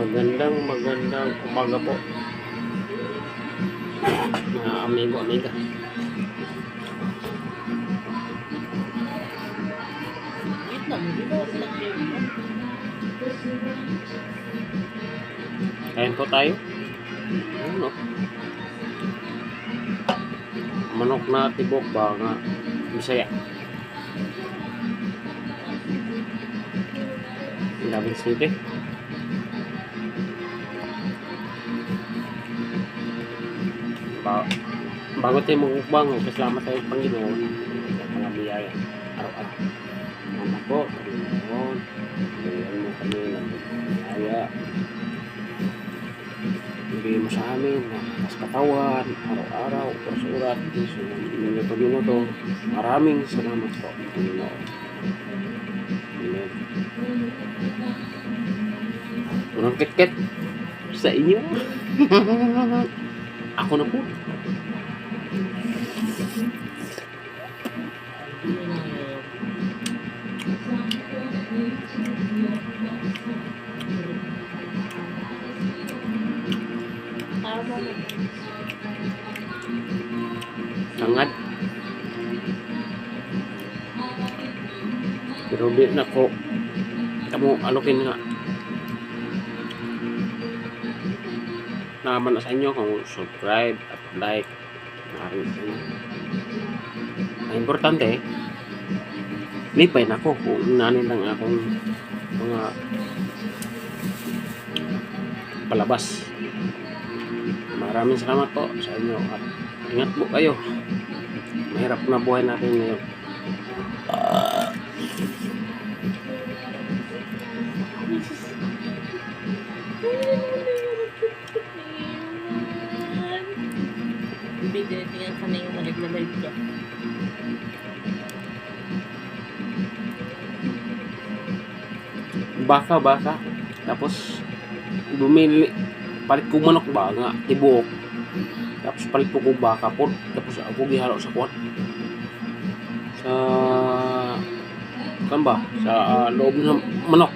Magandang umaga po, mga amigo-amiga. Kain po tayo. Ano? Manok na tibok ba nga Bisaya. Labing sinte. Bago tayo magmukbang, pasalamat tayo sa Panginoon sa mga biyaya araw-araw. Salamat po, Panginoon. Bigyan mo kami ng biyaya. Bigyan mo sa amin ng lakas katawan, araw-araw, oras-oras, minuto-minuto. Maraming salamat po, Panginoon. Amen. Unang ket-ket sa inyo. Ako na po. Sangat. Pero di na ko kamu alukin nga. Naman na sa inyo kung subscribe at like. Ang importante, lipay na ko kung nanin lang akong mga palabas. Maraming salamat po sa inyo at ingat po kayo. Mahirap na buhay natin ngayon. Tingnan ka na yung nagla-live ka. Baka. Tapos bumili palit ko manok ba nga tibok. Tapos palit ko baka po. Tapos ako gihalo sa kuwan. Sa loob ng manok.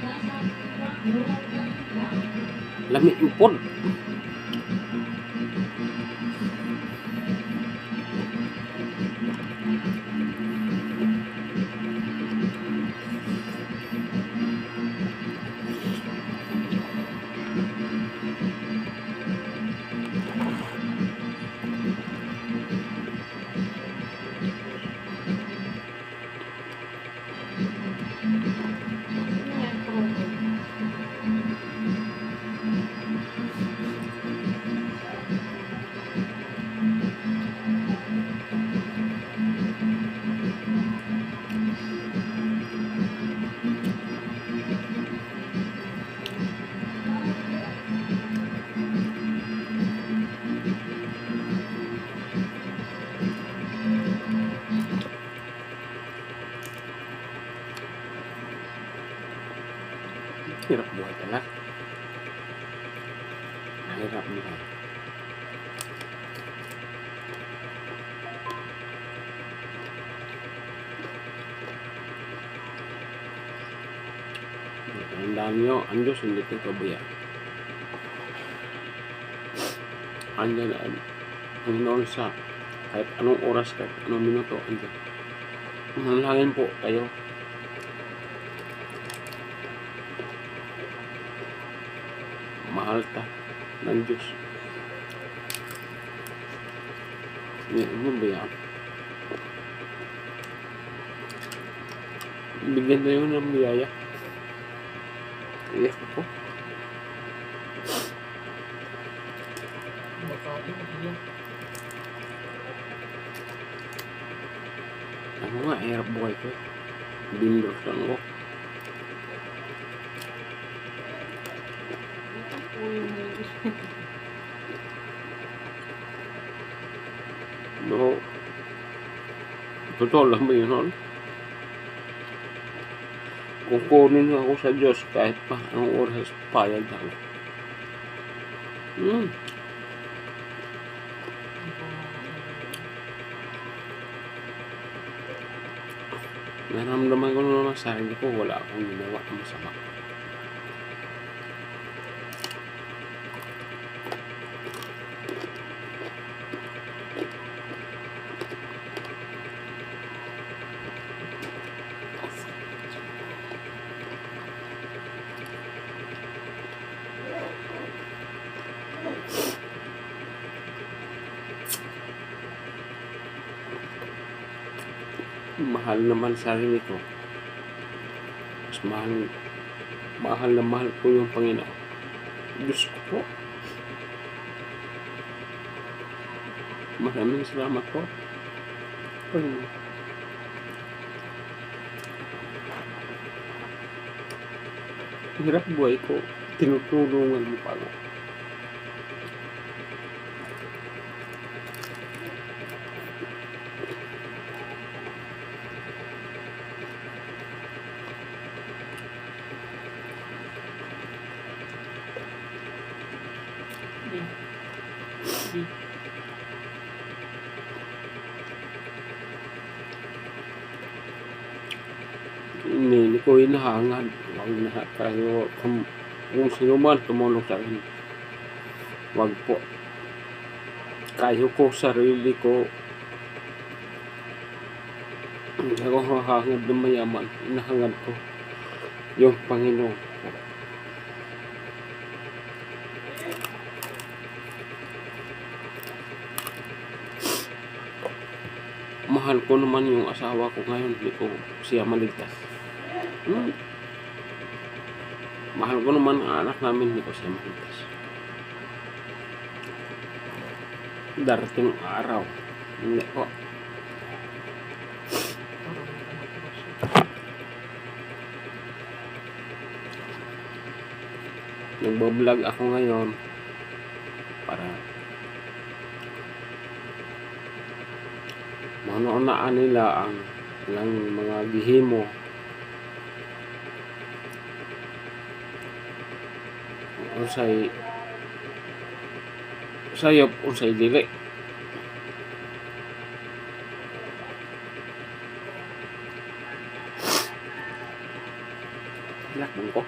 Lamig po. Hirap buhay talaga. Hirap buhay. Tandaan nyo, ang Diyos hindi ito kabayaan. Andyan ang Panginoon sa kahit anong oras, kahit anong minuto, andyan. Manalangin po kayo. Mahal ta ng Diyos. Ano ba yan? Bigyan na yun ng biyaya. Iyak ako. Ako nga, hirap buhay ko. Bindros lang ako. No. Totoo lang ba yun? Kukunin ako sa Diyos kahit pa anong oras payag ako. Naramdaman ko naman sa sarili ko, wala akong ginawa na masama. mahal naman sarili ko. Mas mahal na mahal ko yung Panginoon. Diyos ko po. Maraming salamat po. Panginoon. Hirap buhay ko. Tinutulungan mo pa ako. Di. Hindi ko hinahangad. Huwag na kayo, kung sino man tumulong sa akin. Huwag po. Kayo ko, sarili ko. Hindi ako hahangad ng mayaman. Hinahangad ko yung Panginoon. Mahal ko naman yung asawa ko ngayon. Hindi ko siya maligtas. Mahal ko naman ang anak namin. Hindi ko siya maligtas. Darating araw. Hindi ko. Nagbablog ako ngayon para manoonaan nila ang mga gihimo unsay sayop unsay dili. Lakbong ko.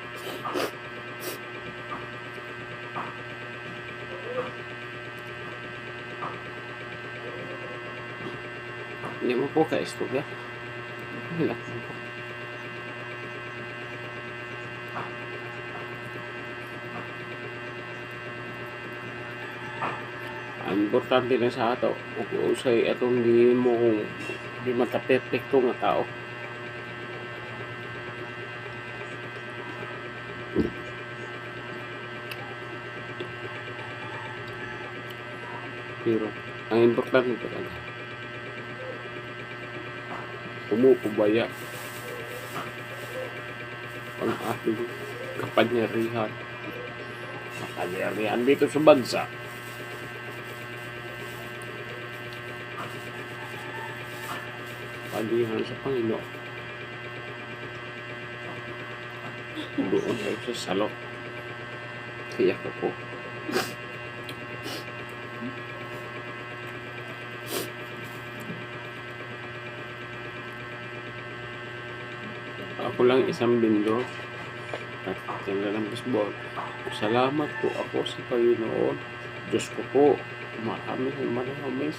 Hindi mo po ka-istorya. Lakbong ko. Ang importante na sa ato, kung usay atong di mo kung di mata-perfecto nga tao. Pero ang importante talaga pumupubaya ang ating kapangyarihan dito sa bansa. Pagdihan sa Panginoon. Doon tayo sa salok. Kaya ko po. Ako lang isang bindo at tanda ng baseball. Salamat po ako sa Panginoon. Diyos ko po. Maraming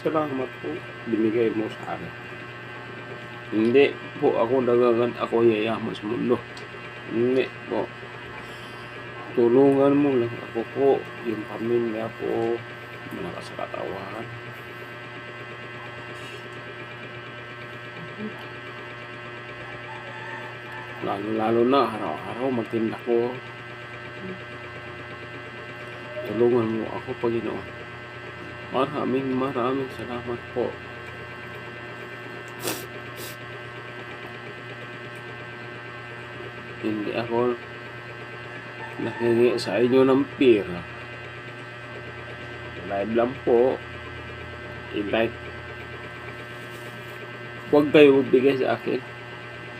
salamat po. Binigay mo sa akin. Hindi po ako nagagad ako yayaman sa mundo. Hindi po. Tulungan mo lang ako po. Yung pamilya ko. Malakas sa katawan. Lalo na araw-araw magtinda ko. Tulungan mo ako, Panginoon. Maraming salamat po. Hindi ako nakingi sa inyo ng pera. Live lang po. I-like. Huwag kayo magbigay sa akin.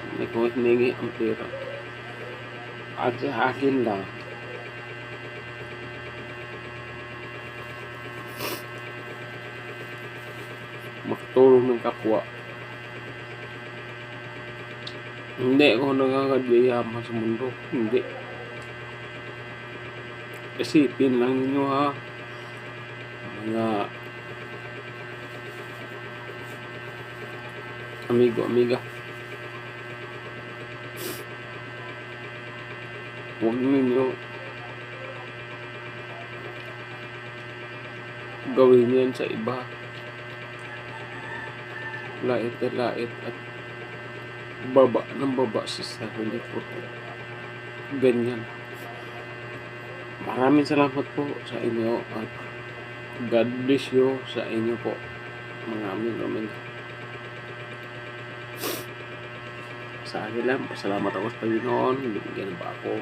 Hindi ko hiningi ang pera. At sa akin lang. Makatulong ng kapwa. Hindi ako nagkakadyayaman sa mundo. Hindi. Isipin lang ninyo ha. Mga amigo-amiga. Huwag ninyo gawin yan sa iba. Lait at baba ng baba sa sarili ko. Ganyan. Maraming salamat po sa inyo at God bless you sa inyo po. Maraming sa akin lang, pasalamat ako sa Panginoon. Binigyan ba ako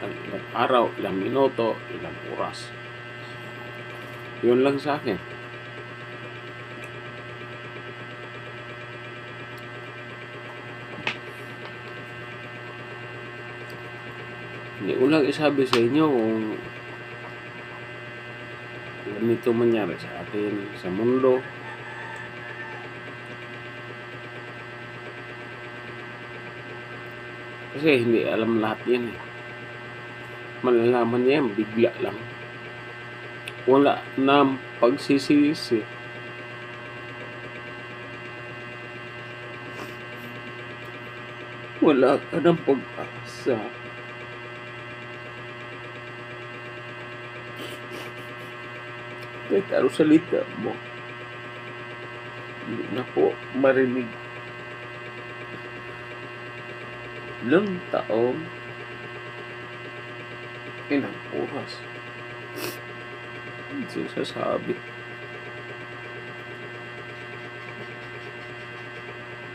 ng ilang araw, ilang minuto, ilang oras. Yun lang sa akin. Hindi ko lang isabi sa inyo kung ganito mangyari sa atin sa mundo. Kasi hindi alam lahat yan eh. Malalaman niya yan, bigla lang. Wala na pagsisisi. Wala ka ng pag-asa. Kahit ano salita mo, hindi na po marinig. Ilang taon, ilang oras. Hindi sasabi.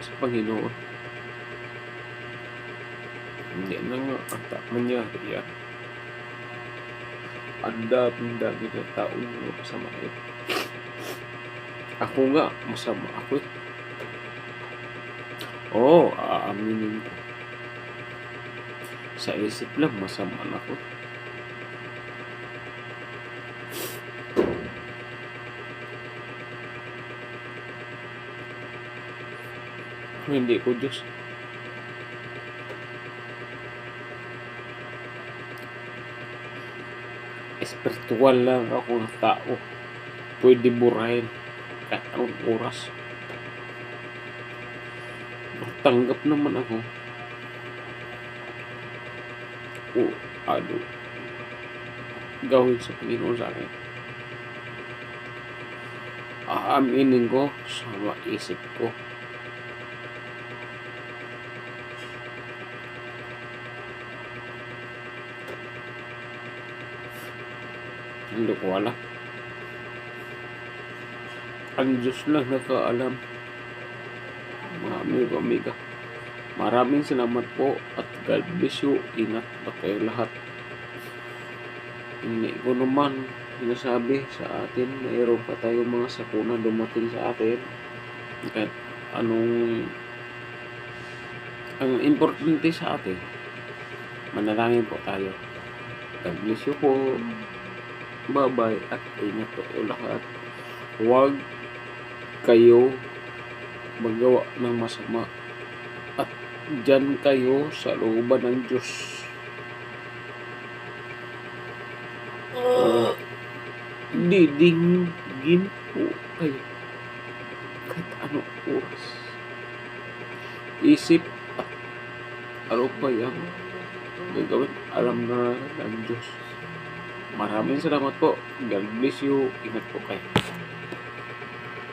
Sa Panginoon. Hindi na nga ata mangyari yan. Ang dami na taong mga masama eh. Ako nga, masama ako eh. Oo, aaminin ko. Sa isip lang, masama na ako. Hindi ko Diyos. Espiritual lang ako ng tao. Pwede burahin kahit anong oras. Tanggap naman ako. O ano gawin sa Panginoon sa akin. Aaminin ko sa maisip ko. Hindi ko alam. Ang Diyos lang nakaalam. Mga amiga. Maraming salamat po at God bless you. Ingat pa kayo lahat. Hindi ko naman sinasabi sa atin, mayroon pa tayong mga sakuna dumating sa atin. Kahit anong ang importante sa atin, manalangin po tayo. God bless you po. Bye-bye at ingat po kayo lahat. Huwag kayo magawa ng masama at dyan kayo sa looban ng Diyos. Didinggin po kayo kahit anong oras. Isip at ano pa yan gagawin, alam na ng Diyos. Maraming salamat po. God bless you. Ingat po kayo.